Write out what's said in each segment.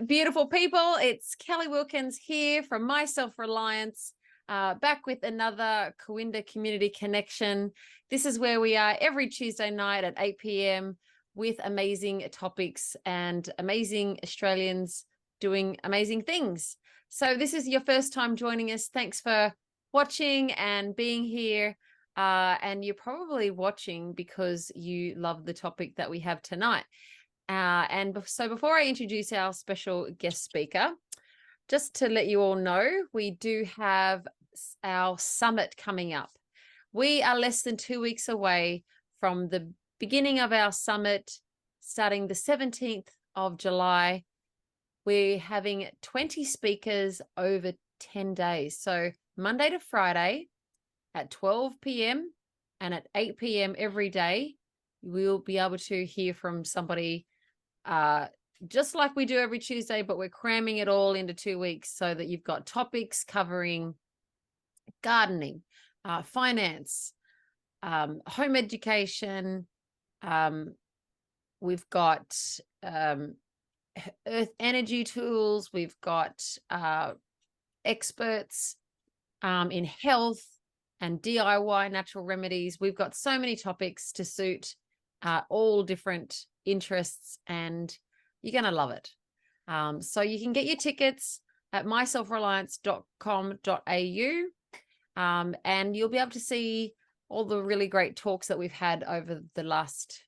beautiful people. It's Kelly Wilkins here from My Self-Reliance, back with another Coinda Community Connection. This is where we are every Tuesday night at 8 p.m. with amazing topics and amazing Australians doing amazing things. So this is your first time joining us. Thanks for watching and being here. And you're probably watching because you love the topic that we have tonight. So before I introduce our special guest speaker, just to let you all know, we do have our summit coming up. We are less than 2 weeks away from the beginning of our summit, starting the 17th of July. We're having 20 speakers over 10 days. So Monday to Friday at 12 p.m. and at 8 p.m. every day, we'll be able to hear from somebody just like we do every Tuesday, but we're cramming it all into 2 weeks so that you've got topics covering gardening, finance, home education. We've got earth energy tools. We've got experts in health and DIY natural remedies. We've got so many topics to suit all different interests, and you're going to love it. So you can get your tickets at myselfreliance.com.au, and you'll be able to see all the really great talks that we've had over the last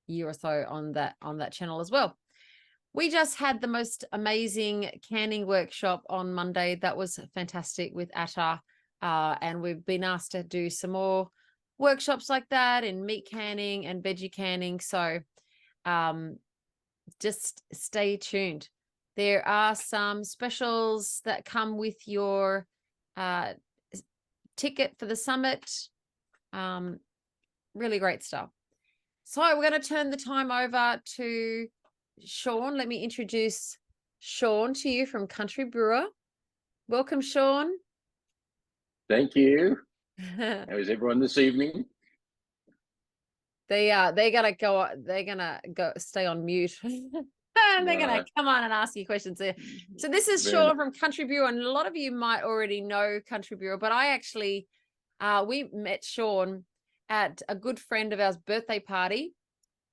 year or so on that channel as well. We just had the most amazing canning workshop on Monday. That was fantastic with Atta, and we've been asked to do some more workshops like that in meat canning and veggie canning. So just stay tuned. There are some specials that come with your ticket for the summit. Really great stuff. So we're going to turn the time over to Sean. Let me introduce Sean to you from Country Brewer. Welcome, Sean. Thank you. How is everyone this evening? They're gonna go stay on mute. And they're gonna come on and ask you questions there. So this is Sean from Country Brewer, and a lot of you might already know Country Brewer, but I actually we met Sean at a good friend of ours' birthday party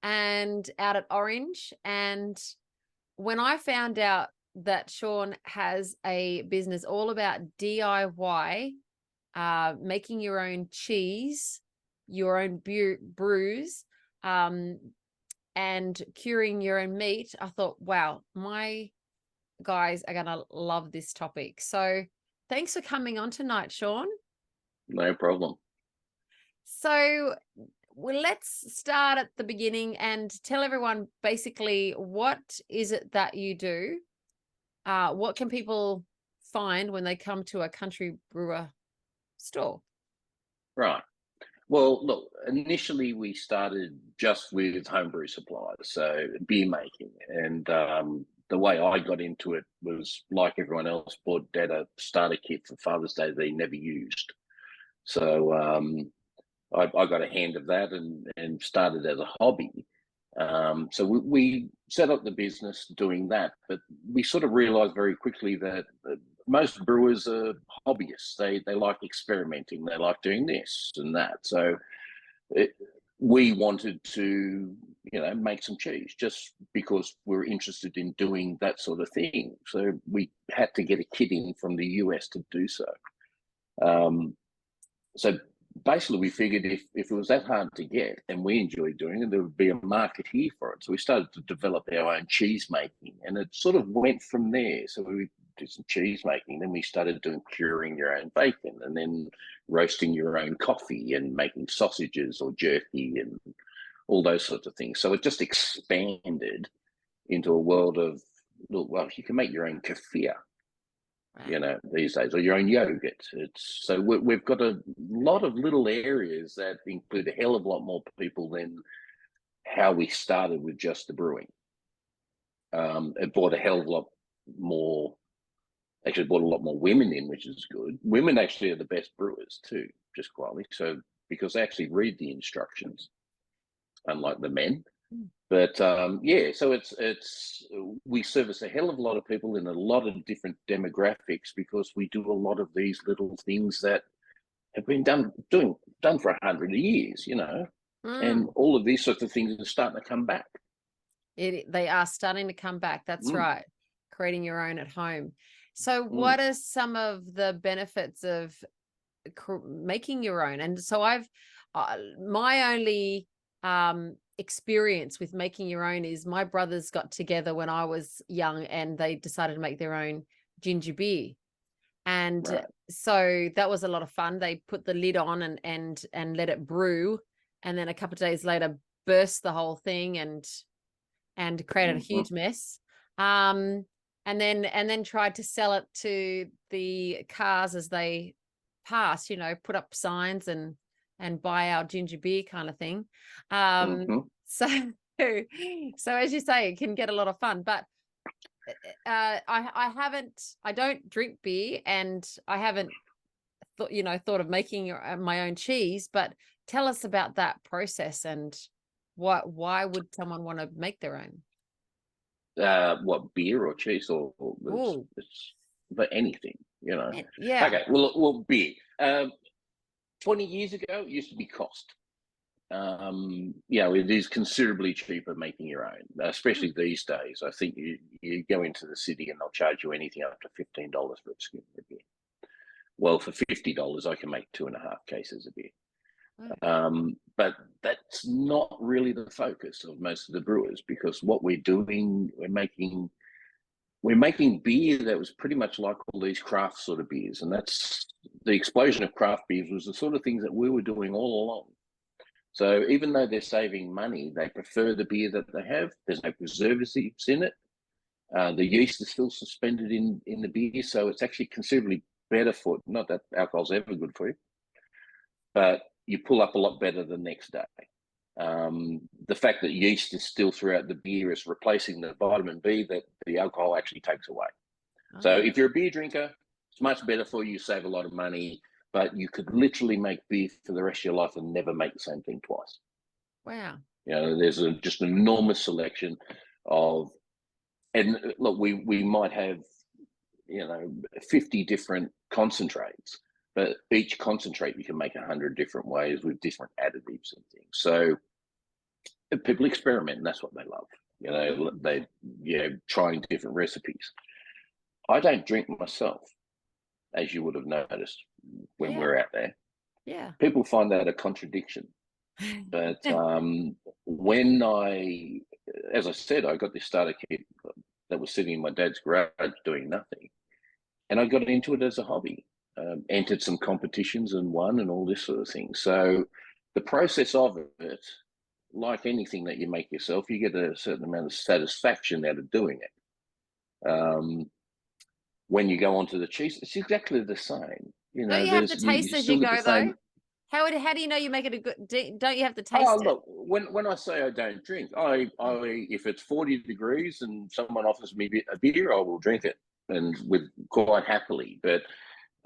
and out at Orange. And when I found out that Sean has a business all about DIY, making your own cheese, your own brews, and curing your own meat, I thought, wow, my guys are going to love this topic. So thanks for coming on tonight, Sean. No problem. So let's start at the beginning and tell everyone basically what is it that you do? What can people find when they come to a Country Brewer store? Right. Well, look, initially we started just with homebrew supplies, so beer making. And the way I got into it was like everyone else, bought Dad a starter kit for Father's Day that he never used. So I got a hand of that and started as a hobby. So we set up the business doing that, but we sort of realized very quickly that most brewers are hobbyists. They like experimenting. They like doing this and that. So we wanted to, make some cheese just because we're interested in doing that sort of thing. So we had to get a kit in from the US to do so. So basically we figured if it was that hard to get and we enjoyed doing it, there would be a market here for it. So we started to develop our own cheese making, and it sort of went from there. So we did some cheese making, then we started doing curing your own bacon, and then roasting your own coffee and making sausages or jerky and all those sorts of things. So it just expanded into a world of, look, well, you can make your own kefir, these days, or your own yogurt. So we've got a lot of little areas that include a hell of a lot more people than how we started with just the brewing. It brought a hell of a lot more, actually brought a lot more women in, which is good. Women actually are the best brewers too, just quietly. So because they actually read the instructions, unlike the men. But yeah, so it's we service a hell of a lot of people in a lot of different demographics because we do a lot of these little things that have been done for 100 years, and Mm. all of these sorts of things are starting to come back. They are starting to come back. That's Mm, right. Creating your own at home. So mm, what are some of the benefits of making your own? And so my only experience with making your own is my brothers got together when I was young and they decided to make their own ginger beer. And right. so that was a lot of fun. They put the lid on and let it brew, and then a couple of days later burst the whole thing and created a Hmm. huge mess. Um, and then tried to sell it to the cars as they pass, put up signs and buy our ginger beer kind of thing. Hmm. So so as you say, it can get a lot of fun. But I don't drink beer, and I haven't thought of making my own cheese. But tell us about that process and why would someone want to make their own? What, beer or cheese or Oh, it's for anything. yeah. Okay, well, beer. 20 years ago, it used to be cost. It is considerably cheaper making your own, Mm. especially these days. I think you go into the city and they'll charge you anything up to $15 for a skin of beer. Well, for $50, I can make 2.5 cases of beer. Oh, But that's not really the focus of most of the brewers because what we're doing, we're making beer that was pretty much like all these craft sort of beers, and that's the explosion of craft beers was the sort of things that we were doing all along. So even though they're saving money, they prefer the beer that they have. There's no preservatives in it. The yeast is still suspended in the beer, so it's actually considerably better for. Not that alcohol's ever good for you, but you pull up a lot better the next day. The fact that yeast is still throughout the beer is replacing the vitamin B that the alcohol actually takes away. So oh, if you're a beer drinker, it's much better for you, save a lot of money, but you could literally make beer for the rest of your life and never make the same thing twice. wow. There's just an enormous selection of, and look, we might have, 50 different concentrates, but each concentrate you can make 100 different ways with different additives and things. So people experiment, and that's what they love. Mm. They, trying different recipes. I don't drink myself, as you would have noticed when Yeah, we're out there. yeah. People find that a contradiction. But when as I said, I got this starter kit that was sitting in my dad's garage doing nothing, and I got into it as a hobby. Entered some competitions and won, and all this sort of thing. So the process of it, like anything that you make yourself, you get a certain amount of satisfaction out of doing it. When you go onto the cheese, it's exactly the same. Don't you have to There's you taste as you still get the go though? same. How do you know you make it a good? Don't you have to Oh, taste it? look, when I say I don't drink, I if it's 40 degrees and someone offers me a beer, I will drink it and with quite happily. But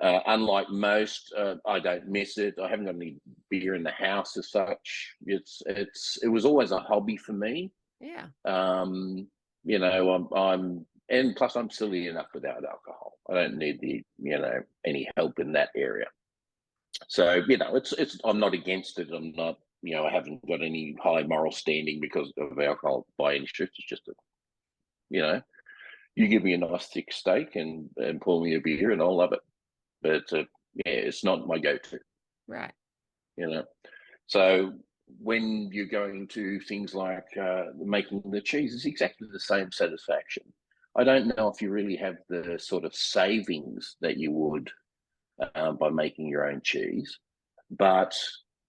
unlike most, I don't miss it. I haven't got any beer in the house as such. It was always a hobby for me. Yeah. Um, I'm and plus I'm silly enough without alcohol. I don't need any help in that area. So it's I'm not against it. I'm not I haven't got any high moral standing because of alcohol by any stretch. It's just that you know you give me a nice thick steak and pour me a beer and I'll love it. But yeah, it's not my go-to. Right. You know, so when you're going to things like making the cheese, it's exactly the same satisfaction. I don't know if you really have the sort of savings that you would by making your own cheese, but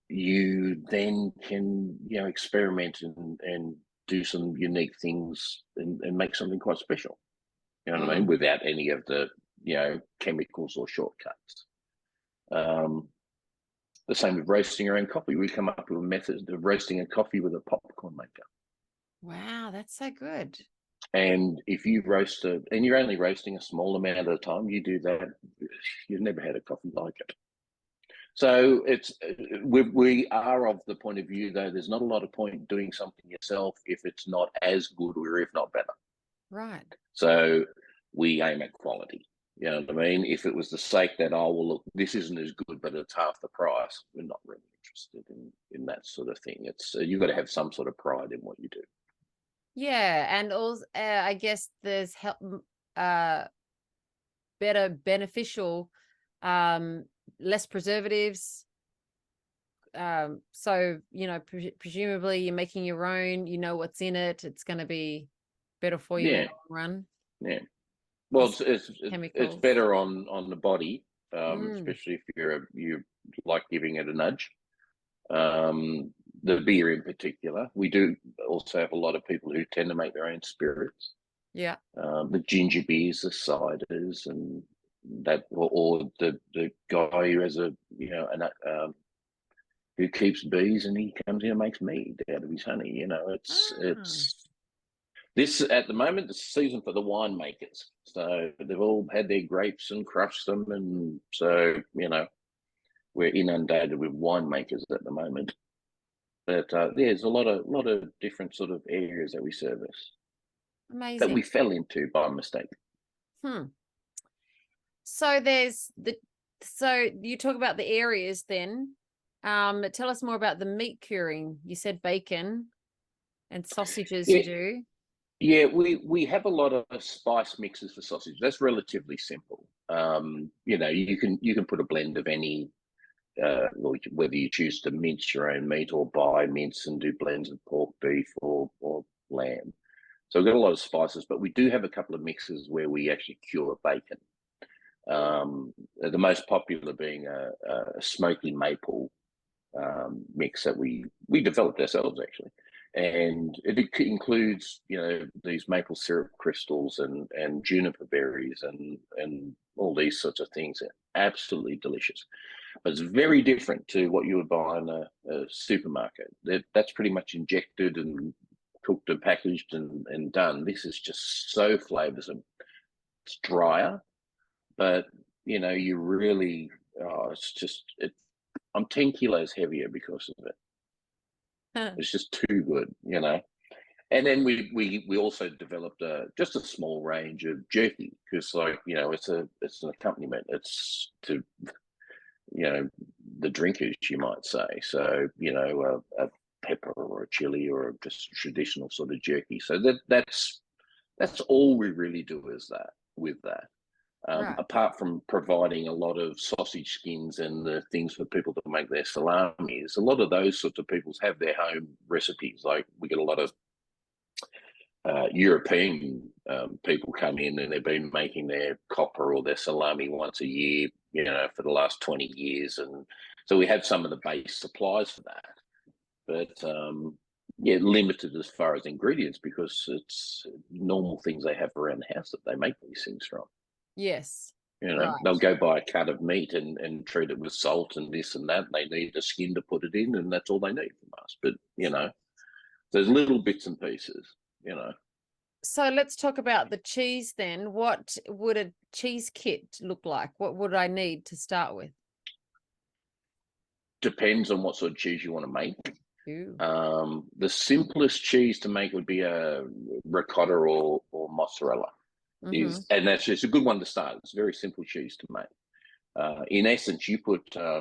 you then can experiment and do some unique things and make something quite special. You know what I mean? Mm. Without any of the chemicals or shortcuts. Um, the same with roasting your own coffee. We come up with a method of roasting a coffee with a popcorn maker. Wow, that's so good. And if you roast it, and you're only roasting a small amount at a time, you do that, you've never had a coffee like it. So we are of the point of view, though, there's not a lot of point doing something yourself if it's not as good or if not better. Right. So we aim at quality. You know what I mean? If it was the sake that, oh, well, look, this isn't as good, but it's half the price, we're not really interested in that sort of thing. It's you've got to have some sort of pride in what you do. Yeah, and also I guess there's help better beneficial, less preservatives. So presumably you're making your own. You know what's in it. It's going to be better for you in Yeah, the long run. yeah. Well, Less it's chemicals. better on the body, Mm, especially if you like giving it a nudge. The beer in particular, we do also have a lot of people who tend to make their own spirits. yeah. The ginger beers, the ciders, and that, or the guy who has who keeps bees and he comes in and makes mead out of his honey. Ah, It's this at the moment the season for the winemakers. So they've all had their grapes and crushed them, and so we're inundated with winemakers at the moment. But there's a lot of different sort of areas that we service that we amazing. fell into by mistake. Hmm. So so you talk about the areas then. Tell us more about the meat curing. You said bacon and sausages you Yeah, do. yeah, we have a lot of spice mixes for sausage. That's relatively simple. You can put a blend of any, whether you choose to mince your own meat or buy mince and do blends of pork, beef, or lamb. So we've got a lot of spices, but we do have a couple of mixes where we actually cure bacon. The most popular being a smoky maple mix that we developed ourselves actually, and it includes these maple syrup crystals and juniper berries and all these sorts of things. Absolutely delicious, but it's very different to what you would buy in a supermarket. That's pretty much injected and cooked and packaged and done. This is just so flavoursome. It's drier, but you really, it's just I'm 10 kilos heavier because of it. It's just too good. And then we also developed just a small range of jerky because, it's an accompaniment. It's to the drinkers, you might say. So a pepper or a chili or just traditional sort of jerky. So that's all we really do is that with that. Right. Apart from providing a lot of sausage skins and the things for people to make their salamis, a lot of those sorts of people have their home recipes. Like we get a lot of European people come in and they've been making their copper or their salami once a year, for the last 20 years. And so we have some of the base supplies for that. But yeah, limited as far as ingredients because it's normal things they have around the house that they make these things from. Yes. They'll Right. go buy a cut of meat and treat it with salt and this and that. They need a skin to put it in, and that's all they need from us. But there's little bits and pieces. So let's talk about the cheese then. What would a cheese kit look like? What would I need to start with? Depends on what sort of cheese you want to make. Ooh. The simplest cheese to make would be a ricotta or mozzarella. Mm-hmm. And that's just a good one to start. It's a very simple cheese to make. In essence, you put uh,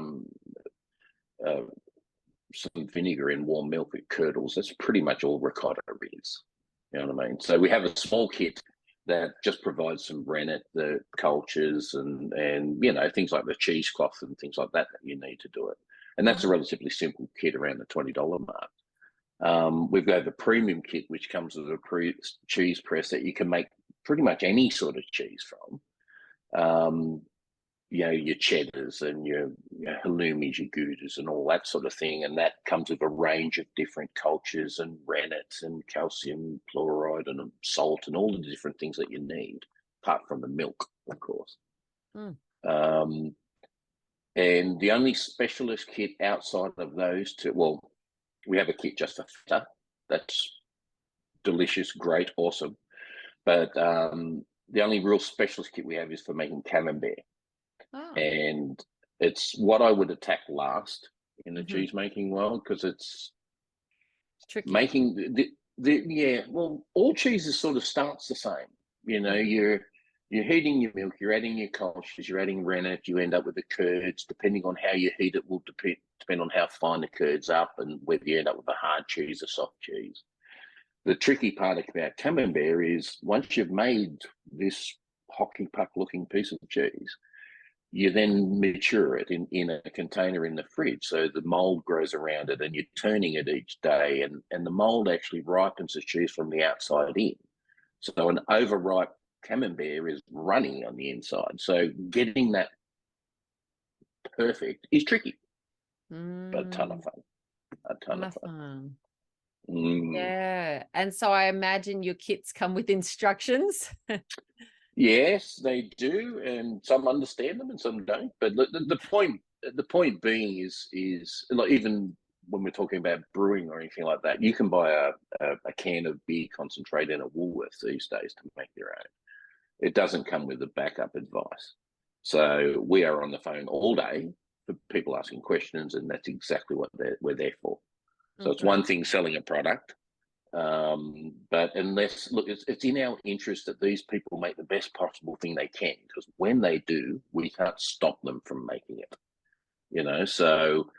some vinegar in warm milk, it curdles. That's pretty much all ricotta is. You know what I mean? So we have a small kit that just provides some rennet, the cultures, and things like the cheesecloth and things like that you need to do it. And that's a Mm-hmm. relatively simple kit around the $20 mark. We've got the premium kit, which comes with a cheese press that you can make pretty much any sort of cheese from. Um, your cheddars and your halloumis, your goudas, and all that sort of thing. And that comes with a range of different cultures and rennets and calcium chloride and salt and all the different things that you need, apart from the milk, of course. Mm. Um, and the only specialist kit outside of those two, well, we have a kit just for feta. That's delicious, great, awesome. But the only real specialist kit we have is for making camembert. Oh. And It's what I would attack last in the Mhm. cheese making world, because it's It's tricky. making yeah. Well, all cheeses sort of starts the same. You know, Mhm. you're heating your milk, you're adding your cultures, you're adding rennet, you end up with the curds. Depending on how you heat it will depend on how fine the curds up and whether you end up with a hard cheese or soft cheese. The tricky part about camembert is once you've made this hockey puck looking piece of cheese, you then mature it in a container in the fridge. So the mold grows around it and you're turning it each day, and the mold actually ripens the cheese from the outside in. So an overripe camembert is runny on the inside. So getting that perfect is tricky, but a ton of Mm, fun. A ton ton of of fun. fun. Mm. Yeah. And so I imagine your kits come with instructions. Yes, they do, and some understand them and some don't. But the point being is like, even when we're talking about brewing or anything like that, you can buy a can of beer concentrate in a Woolworths these days to make your own. It doesn't come with the backup advice. So we are on the phone all day for people asking questions, and that's exactly what we're there for. So it's Okay. one thing selling a product, but unless, look, it's in our interest that these people make the best possible thing they can, because when they do, we can't stop them from making it. You know, so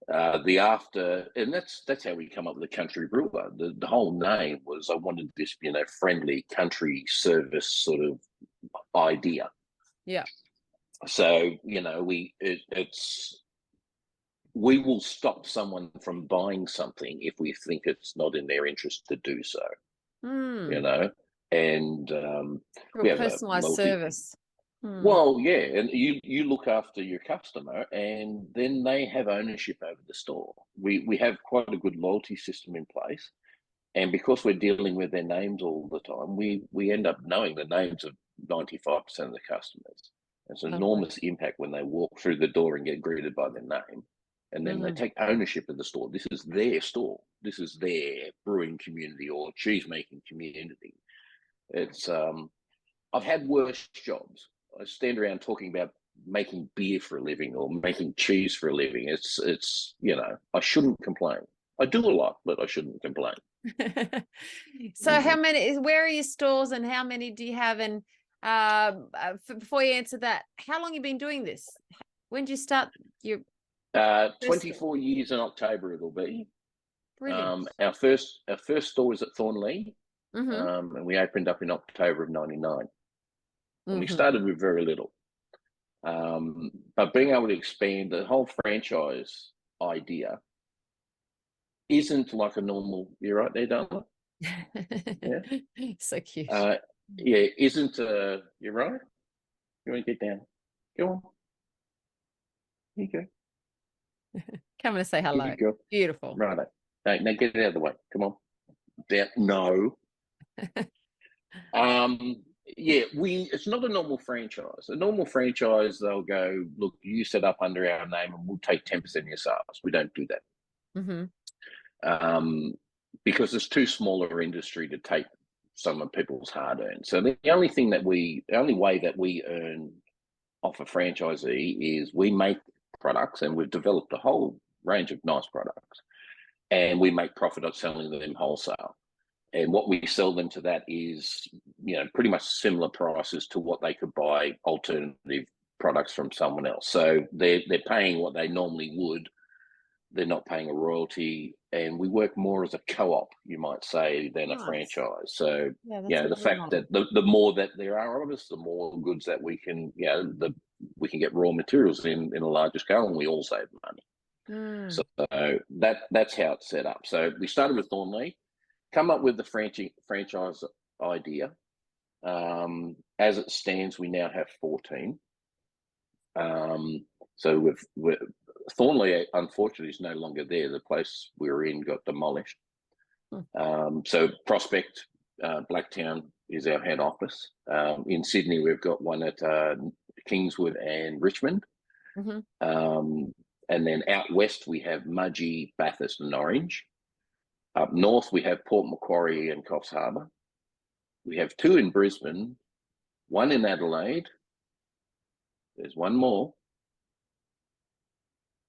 and that's how we come up with the Country Brewer. The whole name was, I wanted this, friendly country service sort of idea. Yeah. So we will stop someone from buying something if we think it's not in their interest to do so. you Hmm. know, and Real we have a personalized multi. service. Hmm. Well, yeah, and you look after your customer, and then they have ownership over the store. We have quite a good loyalty system in place, and because we're dealing with their names all the time, we end up knowing the names of 95% of the customers. It's an Lovely. enormous impact when they walk through the door and get greeted by their name, and then they Mhm. take ownership of the store. This is their store. This is their brewing community or cheese making community. It's I've had worse jobs. I stand around talking about making beer for a living or making cheese for a living. It's I shouldn't complain. I do a lot, but I shouldn't complain. So Mm. where are your stores and how many do you have? And before you answer that, how long have you been doing this? When did you start your first store? 24 years in October it'll be. Brilliant. Our first store was at Thornley, Mm-hmm. and we opened up in October of '99. And we Mm-hmm. started with very little. But being able to expand the whole franchise idea isn't like a normal. You're right there, darling. Yeah. So cute. Uh, yeah, isn't you're right. You want to get down? Go on. Here you go. Come and say Here hello. you go. Beautiful. Right. Now get it out of the way. Come on. Down. No. Um. Yeah. It's not a normal franchise. A normal franchise, they'll go, look, you set up under our name, and we'll take 10% of your sales. We don't do that. Mm-hmm. Um, because it's too smaller industry to take some of people's hard earned. So the only way that we earn off a franchisee is we make products, and we've developed a whole range of nice products, and we make profit on selling them wholesale. And what we sell them to that is, pretty much similar prices to what they could buy alternative products from someone else. So they're paying what they normally would. They're not paying a royalty, and we work more as a co-op, you might say, than a Nice. franchise. So, Yeah, that's a the lovely fact that model. the more that there are of us, the more goods that we can, we can get raw materials in a larger scale, and we all save money. So Mm. that's how it's set up. So we started with Thornley, come up with the franchise idea. As it stands, we now have 14. So Thornley, unfortunately, is no longer there. The place we were in got demolished. Mm. So Prospect, Blacktown is our head office. In Sydney, we've got one at Kingswood and Richmond. Mm-hmm. And then out west, we have Mudgee, Bathurst, and Orange. Up north, we have Port Macquarie and Coffs Harbour. We have 2 in Brisbane, 1 in Adelaide. There's 1 more.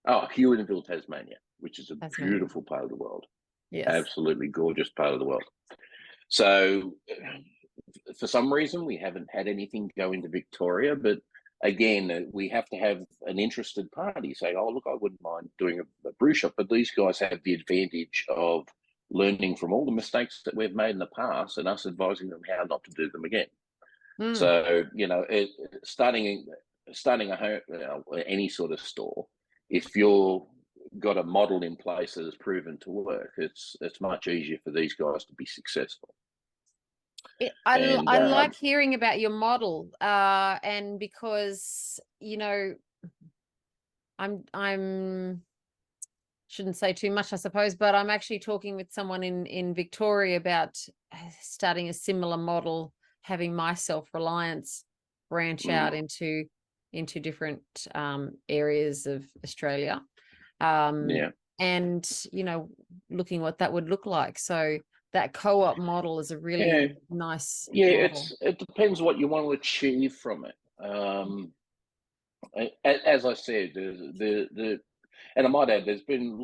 Oh, Hewidenville, Tasmania, which is a Tasmania. beautiful part of the world. Yes. Absolutely gorgeous part of the world. So for some reason, we haven't had anything go into Victoria, but again, we have to have an interested party say, oh, look, I wouldn't mind doing a brew shop, but these guys have the advantage of learning from all the mistakes that we've made in the past and us advising them how not to do them again. Mm. So, starting a home, any sort of store, if you're got a model in place that has proven to work, it's much easier for these guys to be successful. I like hearing about your model, and because I'm shouldn't say too much, I suppose, but I'm actually talking with someone in Victoria about starting a similar model, having my self-reliance branch out into different areas of Australia, and looking what that would look like. So that co-op model is a really nice model. It depends what you want to achieve from it. As I said, and I might add, there's been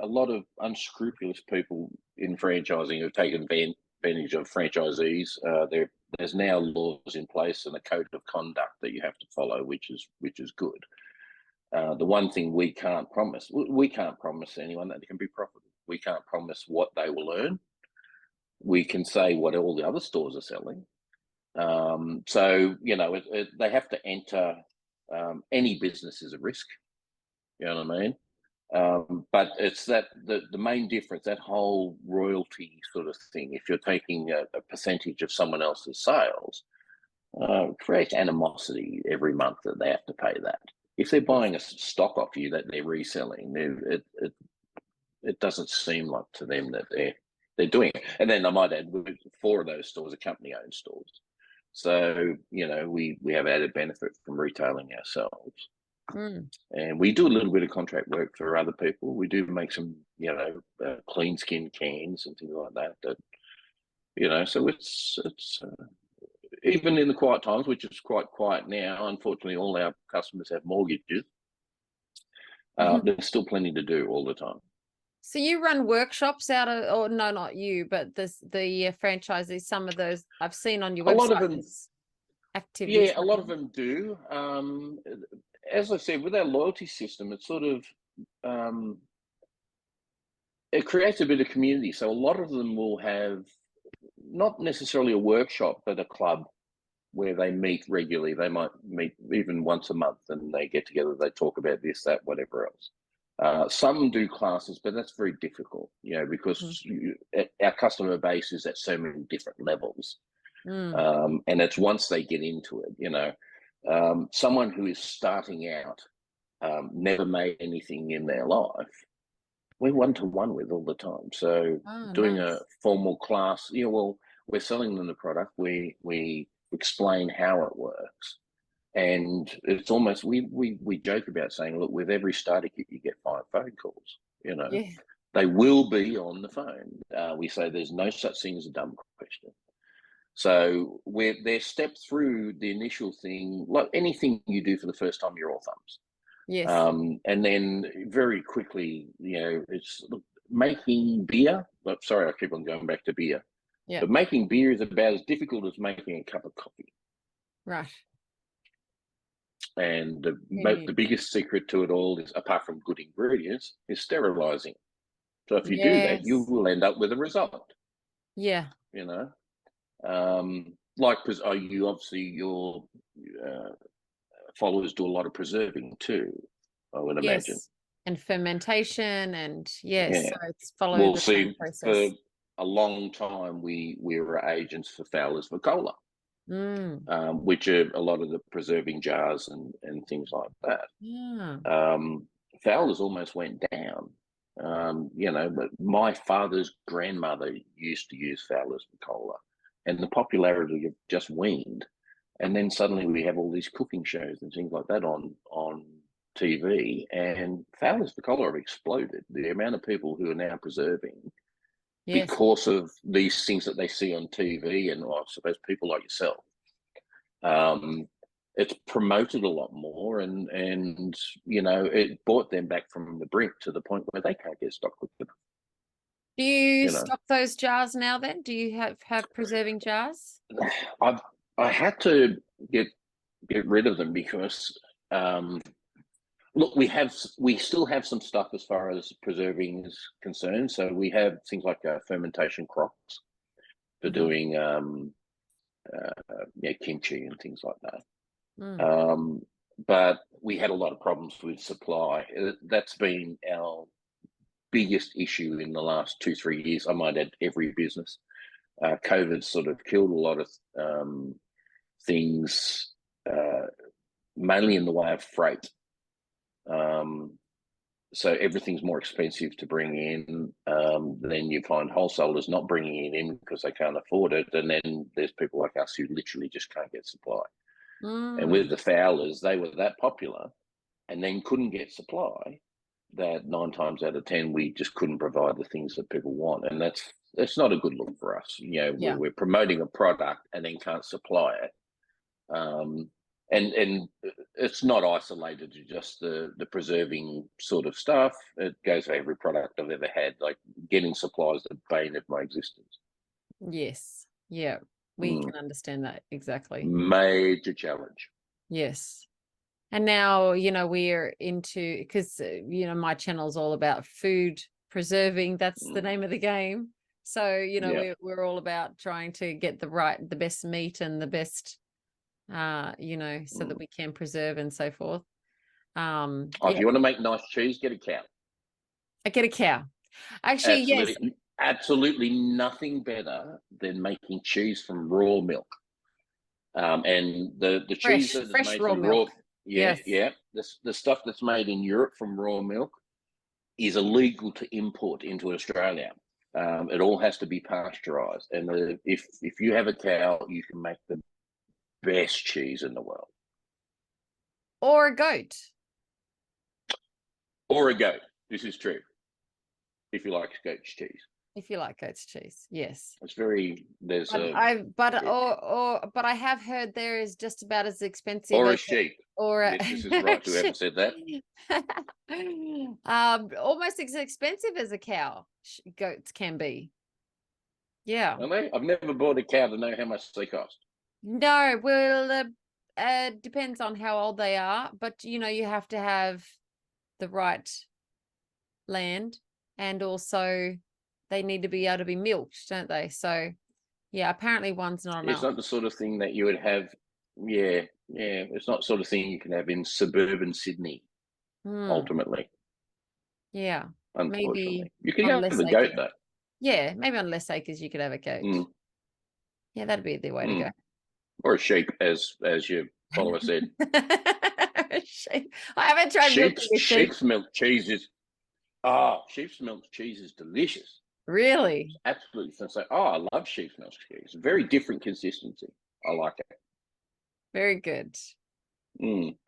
a lot of unscrupulous people in franchising who've taken advantage of franchisees. There's now laws in place and a code of conduct that you have to follow, which is good. The one thing we can't promise anyone that they can be profitable. We can't promise what they will earn. We can say what all the other stores are selling. So they have to enter. Any business is a risk. You know what I mean? But it's that the main difference, that whole royalty sort of thing. If you're taking a percentage of someone else's sales, creates animosity every month that they have to pay that. If they're buying a stock off you that they're reselling, it doesn't seem like to them that they're doing it. And then I might add, 4 of those stores are company-owned stores. So, we have added benefit from retailing ourselves. And we do a little bit of contract work for other people. We do make some, clean skin cans and things like that. So it's even in the quiet times, which is quite quiet now, unfortunately, all our customers have mortgages. There's still plenty to do all the time. So you run workshops out of, or no, not you, but the franchisees. Some of those I've seen on your website. A lot of them, activities. yeah, a lot of them do. As I said, with our loyalty system, it's sort of it creates a bit of community. So a lot of them will have not necessarily a workshop, but a club where they meet regularly. They might meet even once a month, and they get together. They talk about this, that, whatever else. Some do classes, but that's very difficult, because our customer base is at so many different levels. And it's once they get into it, someone who is starting out, never made anything in their life, we're one-to-one with all the time. So doing a formal class, we're selling them the product. We explain how it works. And it's almost, we joke about saying, look, with every starter kit, you get 5 phone calls, They will be on the phone. We say there's no such thing as a dumb question. So they're stepped through the initial thing, like anything you do for the first time, you're all thumbs. Yes. And then very quickly, it's making beer. Sorry, I keep on going back to beer. Yeah. But making beer is about as difficult as making a cup of coffee. Right. And the biggest secret to it all is, apart from good ingredients, is sterilizing. So if you do that, you will end up with a result. Yeah. Like, you obviously, your followers do a lot of preserving too, I would imagine. And fermentation, and so it's following the same process. For a long time, we were agents for Fowler's Vicola. Which are a lot of the preserving jars and things like that. Yeah. Fowler's almost went down, but my father's grandmother used to use Fowler's Vicola, and the popularity of just waned. And then suddenly we have all these cooking shows and things like that on TV, and Fowler's Vicola have exploded. The amount of people who are now preserving because of these things that they see on TV, and I suppose people like yourself. it's promoted a lot more, and it brought them back from the brink to the point where they can't get stock quick enough. Do you You know, stock those jars now then? Do you have preserving jars? I had to get rid of them because look, we still have some stuff as far as preserving is concerned. So we have things like fermentation crocks for doing kimchi and things like that. But we had a lot of problems with supply. That's been our biggest issue in the last 2-3 years. I might add every business. COVID sort of killed a lot of things, mainly in the way of freight. So everything's more expensive to bring in. Then you find wholesalers not bringing it in because they can't afford it. And then there's people like us who literally just can't get supply. And with the Fowlers, they were that popular and then couldn't get supply that 9 times out of 10, we just couldn't provide the things that people want. And that's not a good look for us. We're promoting a product and then can't supply it. And it's not isolated to just the preserving sort of stuff. It goes for every product I've ever had. Like getting supplies the bane of my existence. Yes. Yeah. We can understand that exactly. Major challenge. Yes. And now, we're into, because, my channel's all about food preserving. That's the name of the game. So, we're all about trying to get the best meat and the best, so that we can preserve and so forth. If you want to make nice cheese, get a cow. I get a cow. Actually, absolutely, yes. Absolutely nothing better than making cheese from raw milk. And the cheese that is made raw from milk. The stuff that's made in Europe from raw milk is illegal to import into Australia. It all has to be pasteurized. And if you have a cow, you can make the best cheese in the world. Or a goat. Or a goat. This is true. If you like goat's cheese. If you like goat's cheese, yes. It's very but I have heard there is just about as expensive or as a sheep. Or yes, this is right. Whoever said that. Almost as expensive as a cow. Goats can be. Yeah. Are they? I've never bought a cow to know how much they cost. No, well, depends on how old they are, but you have to have the right land, and also they need to be able to be milked, don't they? So yeah, apparently one's not enough. It's not the sort of thing that you would have. Yeah, it's not the sort of thing you can have in suburban Sydney. Ultimately, yeah, unfortunately, maybe you can have a goat though. Yeah, maybe on less acres you could have a goat. Yeah, that'd be the way to go. Or a sheep, as your follower said. Sheep. I haven't tried milking a sheep. Sheep's milk cheese is delicious. Really? It's absolutely fantastic. I love sheep's milk cheese. Very different consistency. I like it. Very good.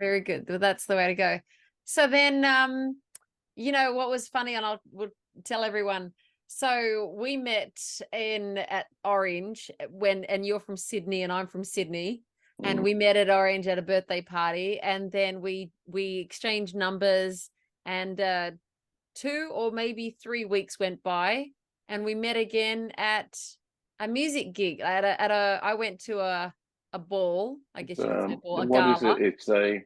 Very good. Well, that's the way to go. So then, what was funny, and we'll tell everyone. So we met at Orange and you're from Sydney and I'm from Sydney, and we met at Orange at a birthday party, and then we exchanged numbers, and 2 or maybe 3 weeks went by, and we met again at a music gig. I went to a ball, I guess you could say ball, a gala. What is it? It's a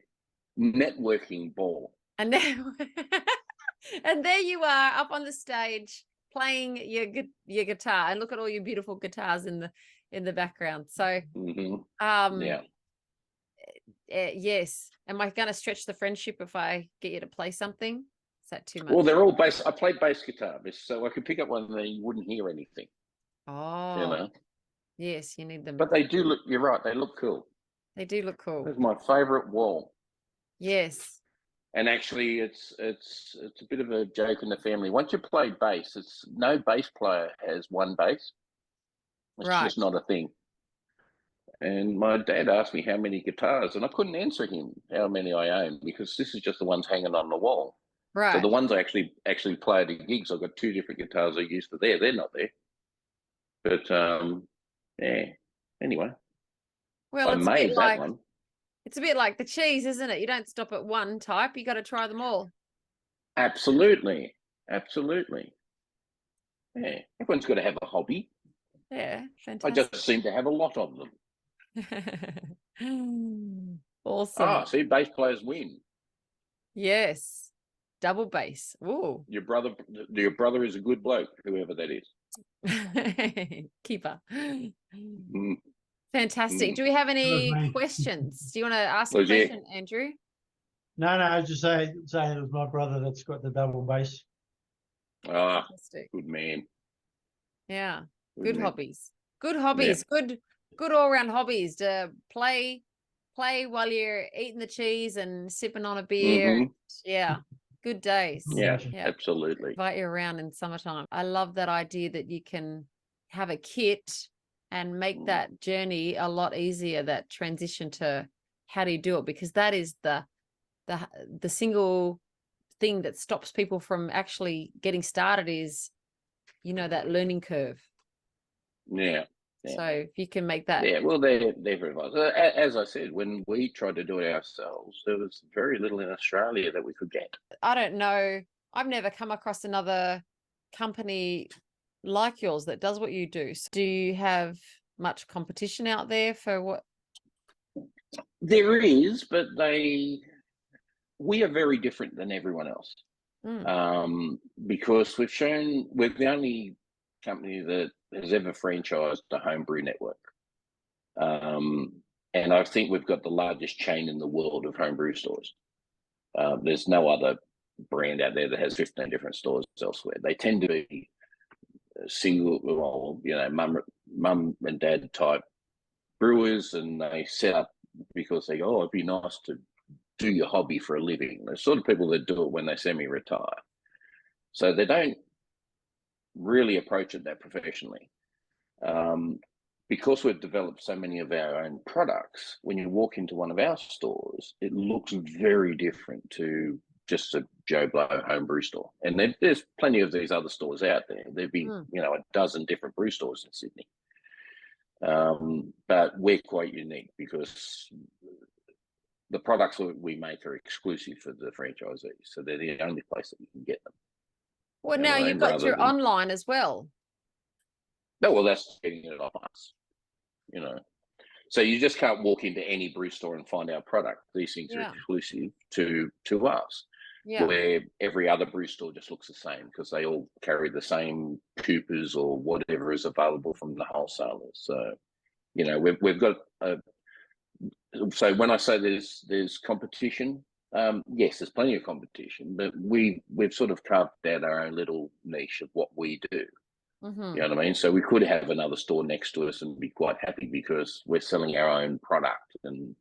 networking ball. And and there you are up on the stage playing your guitar, and look at all your beautiful guitars in the background. So yes. Am I going to stretch the friendship if I get you to play something? Is that too much? Well, they're all bass. I played bass guitar, so I could pick up one and you wouldn't hear anything. Oh, yes, you need them. But they do look. You're right. They look cool. They do look cool. That's my favourite wall. Yes. And actually, it's a bit of a joke in the family. Once you play bass, no bass player has one bass. It's just not a thing. And my dad asked me how many guitars, and I couldn't answer him how many I own, because this is just the ones hanging on the wall. Right. So the ones I actually play at gigs, I've got 2 different guitars I use for there. They're not there. But yeah. Anyway, well, I made that one. It's a bit like the cheese, isn't it? You don't stop at one type. You got to try them all. Absolutely. Absolutely. Yeah. Everyone's got to have a hobby. Yeah, I just fantastic. seem to have a lot of them. Awesome. Ah, see, bass players win. Yes. Double bass. Ooh. Your brother is a good bloke, whoever that is. Keeper. Mm, Fantastic. mm. Do we have That was any me. questions? Do you want to ask a Was you? question, Andrew? No, I was just saying it was my brother that's got the double bass. Ah, Fantastic. good man. Yeah. Good Good man. hobbies. Good hobbies. Good all round hobbies to play while you're eating the cheese and sipping on a beer. Mm-hmm. Yeah. Good days. Yeah, Yeah. absolutely. Invite you around in summertime. I love that idea that you can have a kit and make that journey a lot easier, that transition to how do you do it, because that is the single thing that stops people from actually getting started is, that learning curve. Yeah. Yeah. So if you can make that. Yeah, well, they're very vital. As I said, when we tried to do it ourselves, there was very little in Australia that we could get. I don't know. I've never come across another company like yours that does what you do. So do you have much competition out there for what? There is, but we are very different than everyone else. Because we're the only company that has ever franchised a homebrew network. And I think we've got the largest chain in the world of homebrew stores. There's no other brand out there that has 15 different stores elsewhere. They tend to be single, well, mum and dad type brewers, and they set up because they go, oh, it'd be nice to do your hobby for a living. The sort of people that do it when they semi-retire. So they don't really approach it that professionally. Because we've developed so many of our own products, when you walk into one of our stores, it looks very different to just a Joe Blow home brew store. And there's plenty of these other stores out there. There'd be, a dozen different brew stores in Sydney. But we're quite unique because the products we make are exclusive for the franchisees. So they're the only place that you can get them. Well, now you've got your online as well. No, well, that's getting it off us, So you just can't walk into any brew store and find our product. These things are exclusive to us. Yeah. Where every other brew store just looks the same because they all carry the same coopers or whatever is available from the wholesalers. So, we've got so when I say there's competition, yes, there's plenty of competition, but we've sort of carved out our own little niche of what we do. You know what I mean? So we could have another store next to us and be quite happy because we're selling our own product, and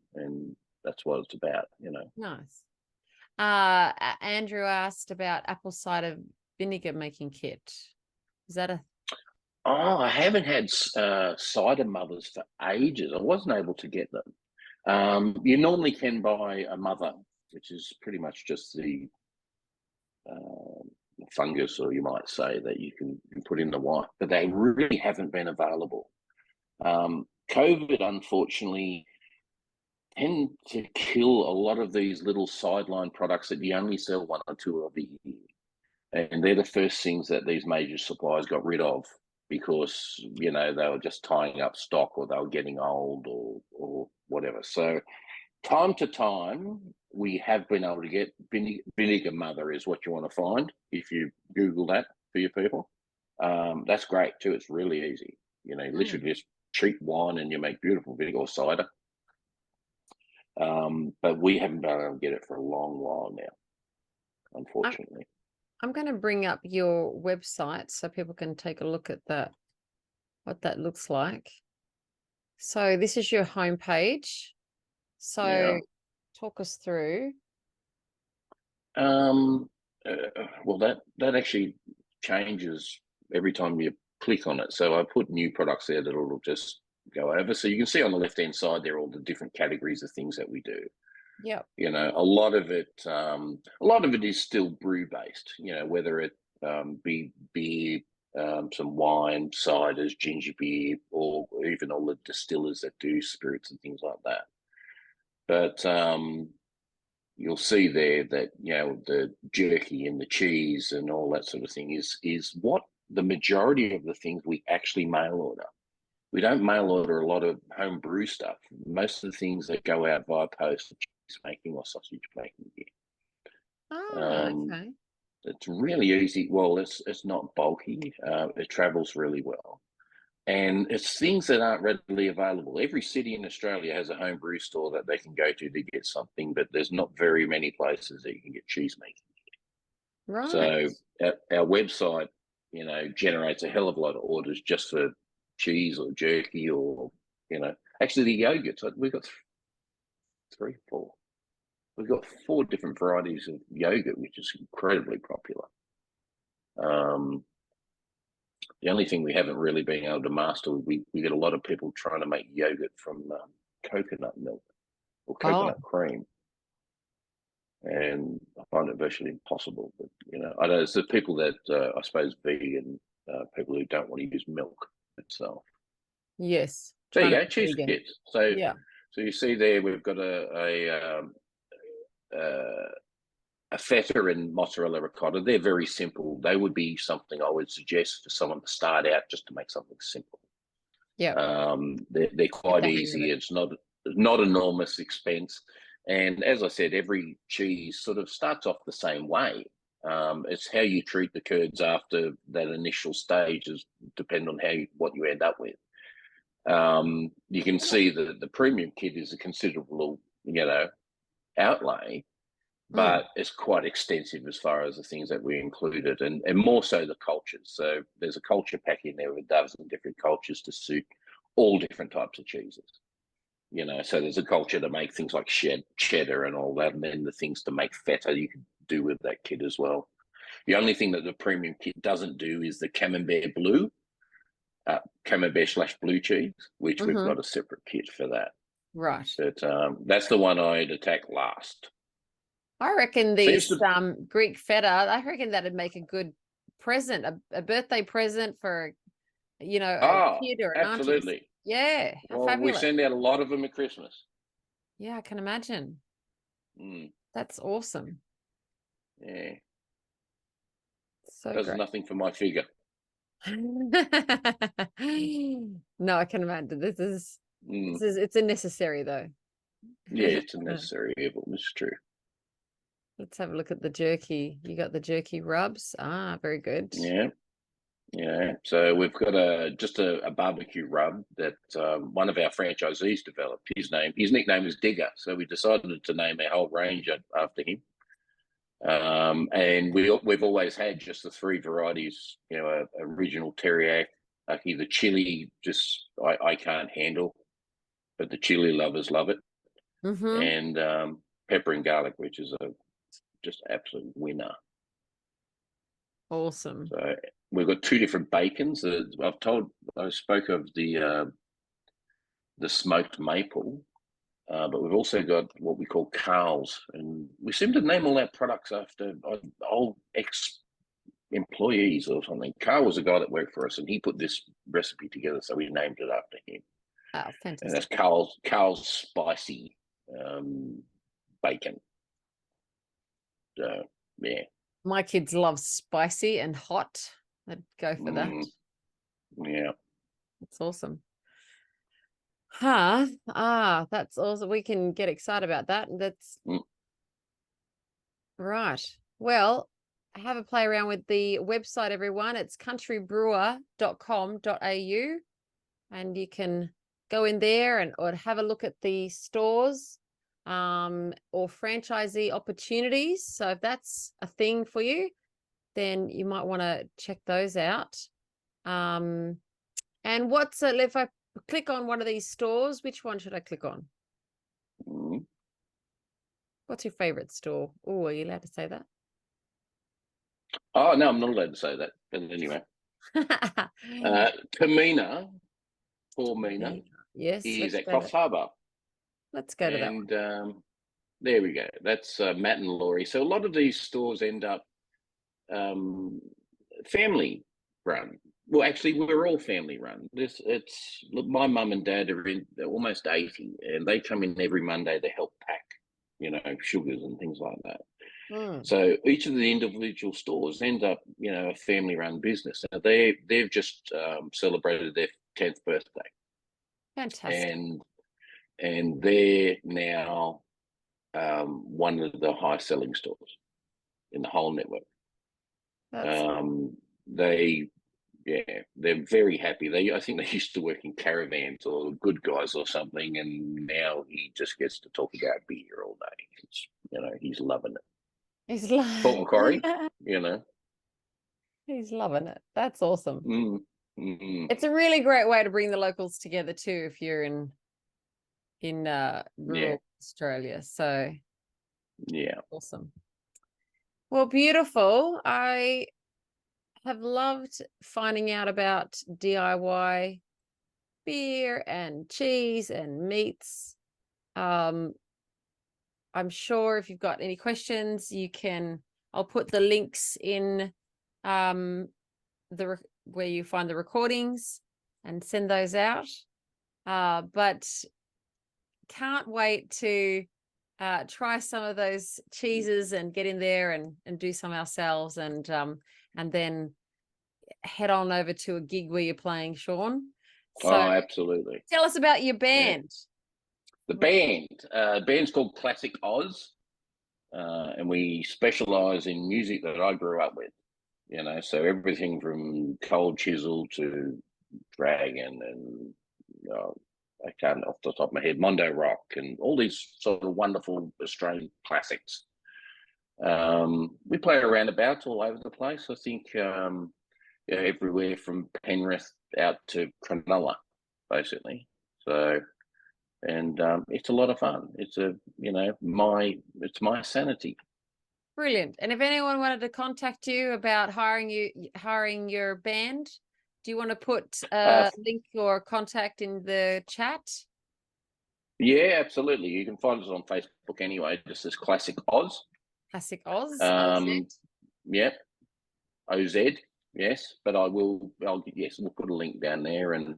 that's what it's about, Nice. Andrew asked about apple cider vinegar making kit. Is that a? Oh, I haven't had cider mothers for ages. I wasn't able to get them. You normally can buy a mother, which is pretty much just the fungus, or you might say, that you can put in the wine, but they really haven't been available. COVID, unfortunately, tend to kill a lot of these little sideline products that you only sell one or two of a year. And they're the first things that these major suppliers got rid of because, they were just tying up stock, or they were getting old, or whatever. So time to time, we have been able to get vinegar mother is what you want to find if you Google that for your people. That's great too. It's really easy. Literally just cheap wine and you make beautiful vinegar or cider. But we haven't been able to get it for a long while now, unfortunately. I'm going to bring up your website so people can take a look at that, what that looks like. So this is your homepage. So talk us through. Well, that actually changes every time you click on it. So I put new products there that it'll just go over. So you can see on the left-hand side there all the different categories of things that we do. Yeah. A lot of it is still brew based, whether it be beer, some wine, ciders, ginger beer, or even all the distillers that do spirits and things like that. But you'll see there that, you know, the jerky and the cheese and all that sort of thing is what the majority of the things we actually mail order. We don't mail order a lot of home brew stuff. Most of the things that go out via post are cheese making or sausage making here. Oh, okay. It's really easy. Well, it's not bulky. It travels really well. And it's things that aren't readily available. Every city in Australia has a home brew store that they can go to get something, but there's not very many places that you can get cheese making. Right. So our website, you know, generates a hell of a lot of orders just for cheese or jerky or, you know, actually the yogurts. We've got four. We've got 4 different varieties of yogurt, which is incredibly popular. The only thing we haven't really been able to master, we get a lot of people trying to make yogurt from coconut milk or coconut cream. And I find it virtually impossible. But, you know, I know it's the people that I suppose vegan, people who don't want to use milk itself. Yes. There you go, cheese kits. So, yeah. So you see there, we've got a feta and mozzarella ricotta. They're very simple. They would be something I would suggest for someone to start out just to make something simple. Yeah. They're quite easy. It's not enormous expense. And as I said, every cheese sort of starts off the same way. It's how you treat the curds after that initial stage is depend on what you end up with. You can see that the premium kit is a considerable, you know, outlay, but it's quite extensive as far as the things that we included, and more so the cultures. So there's a culture pack in there with a dozen different cultures to suit all different types of cheeses. You know, so there's a culture to make things like cheddar and all that, and then the things to make feta you can do with that kit as well. The only thing that the premium kit doesn't do is the camembert blue, camembert/blue cheese, which we've got a separate kit for that. Right. But that's the one I'd attack last. I reckon these Greek feta, I reckon that'd make a good present, a birthday present for, you know, a kid or an absolutely. auntie. Yeah. Well, we send out a lot of them at Christmas. Yeah, I can imagine. That's awesome. Yeah. So does great. nothing for my figure. No, I can imagine. It's a necessary though. Yeah, it's a necessary evil. It's true. Let's have a look at the jerky. You got the jerky rubs. Ah, very good. Yeah. Yeah. So we've got just a barbecue rub that one of our franchisees developed. His nickname is Digger. So we decided to name our whole range after him. And we've always had just the 3 varieties, you know, original teriyaki, the chili, just I can't handle, but the chili lovers love it. And pepper and garlic, which is just absolute winner. Awesome. So we've got 2 different bacons. I spoke of the smoked maple, but we've also got what we call Carl's, and we seem to name all our products after old ex-employees or something. Carl was a guy that worked for us, and he put this recipe together, so we named it after him. Oh, fantastic! And that's Carl's spicy bacon. So yeah, my kids love spicy and hot. I'd go for that. Yeah, that's awesome. That's awesome. We can get excited about that. That's right. Well, have a play around with the website, everyone. It's countrybrewer.com.au, and you can go in there or have a look at the stores or franchisee opportunities. So if that's a thing for you, then you might want to check those out. And if I click on one of these stores, which one should I click on? What's your favorite store? Oh, are you allowed to say that? Oh, no, I'm not allowed to say that. But anyway, Tamina, poor Mina, yes, is at Coffs Harbour. Let's go to that one. And there we go. That's Matt and Laurie. So a lot of these stores end up family run. Well, actually, we're all family run. Look, my mum and dad are almost 80, and they come in every Monday to help sugars and things like that. Mm, So each of the individual stores end up, a family-run business. Now they've just celebrated their 10th birthday, fantastic. and they're now one of the high-selling stores in the whole network. That's They're very happy. I think they used to work in caravans or Good Guys or something, and now he just gets to talk about beer all day. He's loving it. he's Paul Corey, he's loving it. That's awesome. Mm. It's a really great way to bring the locals together too, if you're in rural Australia. So Yeah. awesome. Well, beautiful. I have loved finding out about DIY beer and cheese and meats. I'm sure if you've got any questions, I'll put the links in where you find the recordings and send those out. But can't wait to try some of those cheeses and get in there and do some ourselves, and then head on over to a gig where you're playing, Sean. So absolutely. tell us about your band. The band's called Classic Oz, and we specialise in music that I grew up with. So everything from Cold Chisel to Dragon and I can't off the top of my head, Mondo Rock and all these sort of wonderful Australian classics. We play around about all over the place. I think everywhere from Penrith out to Cronulla, basically. So, and it's a lot of fun. It's it's my sanity. Brilliant. And if anyone wanted to contact you about hiring your band, do you want to put a link or contact in the chat? Yeah, absolutely. You can find us on Facebook anyway, just as Classic Oz. Classic Oz. Yep. OZ. Yes, but we'll put a link down there, and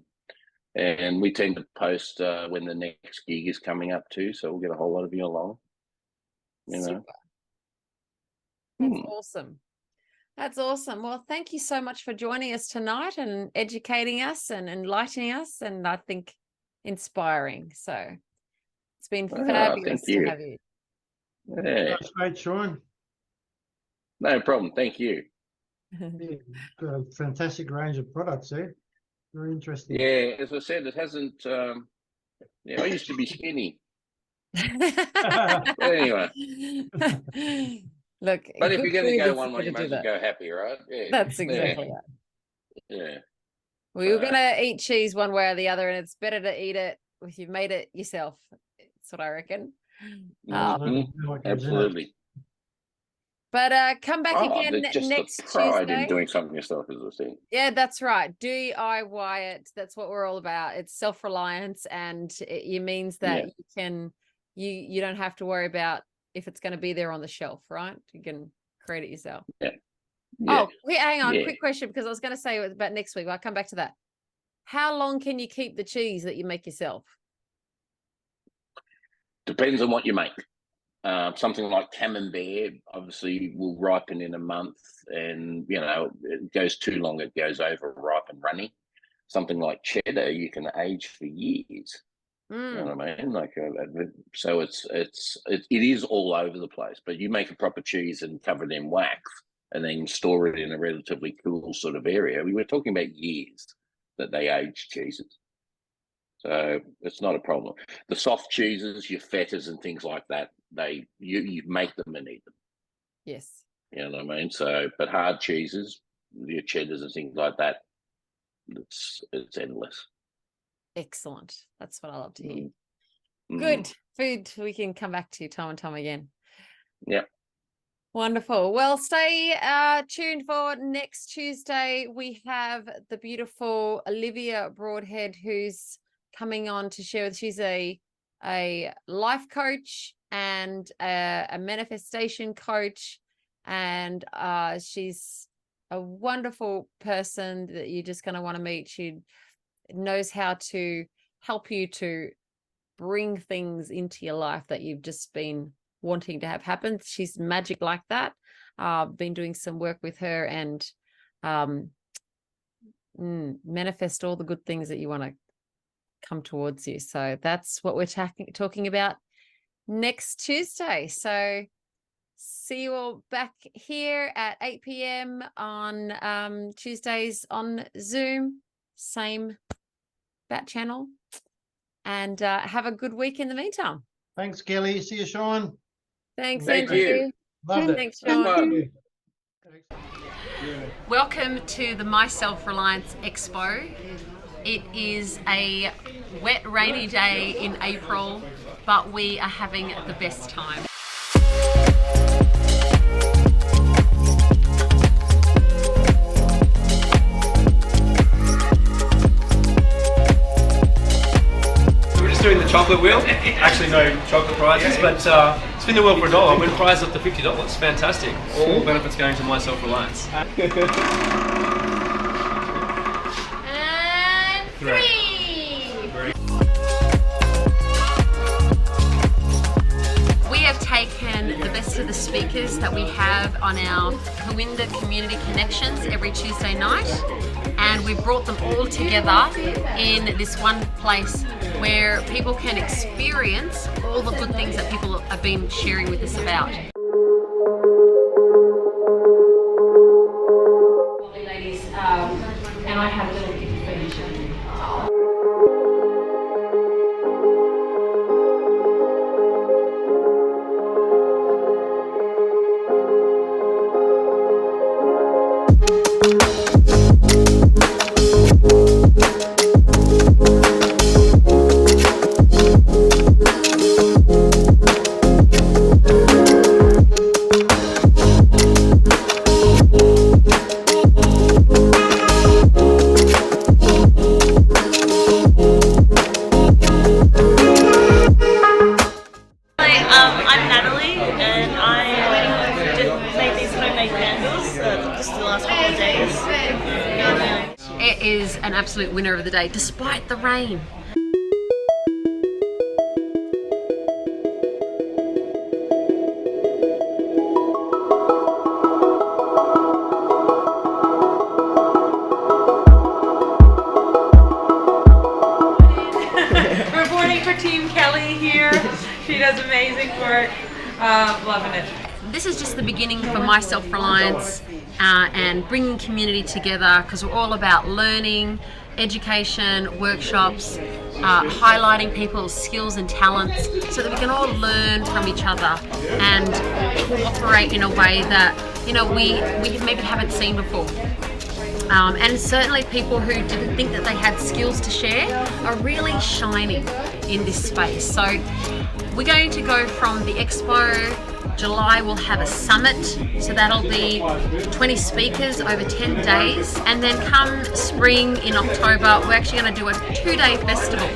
we tend to post when the next gig is coming up too, so we'll get a whole lot of you along. Super. That's awesome. That's awesome. Well, thank you so much for joining us tonight and educating us and enlightening us, and I think inspiring. So it's been fabulous to have you. Yeah. That's great, Sean. No problem. Thank you. Yeah, got a fantastic range of products there. Very interesting. Yeah, as I said, it hasn't. I used to be skinny. But anyway. Look, but if you're going to go one way, you to might as well go happy, right? Yeah. That's exactly right. Yeah. We were going to eat cheese one way or the other, and it's better to eat it if you've made it yourself. That's what I reckon. Absolutely. But come back again just next the pride Tuesday. in doing something yourself, as I said. Yeah, that's right. DIY it. That's what we're all about. It's self-reliance, and it means that you don't have to worry about if it's going to be there on the shelf, right? You can create it yourself. Yeah. Oh, hang on. Quick question, because I was going to say about next week. I'll come back to that. How long can you keep the cheese that you make yourself? Depends on what you make. Something like Camembert obviously will ripen in a month, and it goes too long, it goes over ripe and runny. Something like cheddar you can age for years. You know what I mean? So it is all over the place. But you make a proper cheese and cover it in wax, and then store it in a relatively cool sort of area. We were talking about years that they age cheeses. So it's not a problem. The soft cheeses, your fetas and things like that, you make them and eat them. Yes. You know what I mean? So, but hard cheeses, your cheddars and things like that, it's endless. Excellent. That's what I love to hear. Good food we can come back to time and time again. Yeah. Wonderful. Well, stay tuned for next Tuesday. We have the beautiful Olivia Broadhead, who's coming on to share. She's a life coach and a manifestation coach, and she's a wonderful person that you're just going to want to meet. She knows how to help you to bring things into your life that you've just been wanting to have happen. She's magic like that. Been doing some work with her and manifest all the good things that you want to come towards you. So that's what we're talking about next Tuesday. So see you all back here at 8 p.m. on Tuesdays on Zoom, same bat channel, and have a good week in the meantime. Thanks, Kelly. See you, Sean. Thanks, Thank Andrew. you. Loved it. Thanks, Have Sean. fun. Welcome to the My Self-Reliance Expo. It is a wet, rainy day in April, but we are having the best time. We're just doing the chocolate wheel. Actually, no chocolate prizes, but spin the wheel for $1. Win prize up to $50. Fantastic. All benefits going to My Self-Reliance. And 3. We have taken the best of the speakers that we have on our Coinda Community Connections every Tuesday night, and we've brought them all together in this one place where people can experience all the good things that people have been sharing with us about. Ladies, and I have a little gift for each of you. I'm Natalie, and I just made these homemade candles just the last couple of days. It is an absolute winner of the day, despite the rain. Reporting for Team Kelly here. She does amazing work. Loving it. This is just the beginning for My Self-Reliance and bringing community together, because we're all about learning, education, workshops, highlighting people's skills and talents so that we can all learn from each other and cooperate in a way that, you know, we maybe haven't seen before. And certainly people who didn't think that they had skills to share are really shining in this space. So we're going to go from the expo. July we'll have a summit, so that'll be 20 speakers over 10 days, and then come spring in October we're actually going to do a 2-day festival.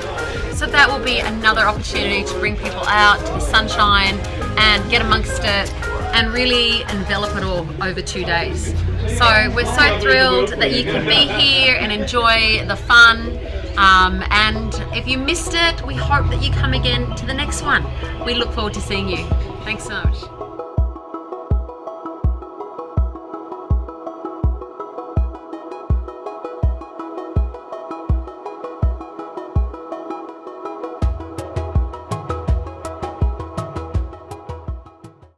So that will be another opportunity to bring people out to the sunshine and get amongst it and really envelop it all over 2 days. So we're so thrilled that you can be here and enjoy the fun. And if you missed it, we hope that you come again to the next one. We look forward to seeing you. Thanks so much.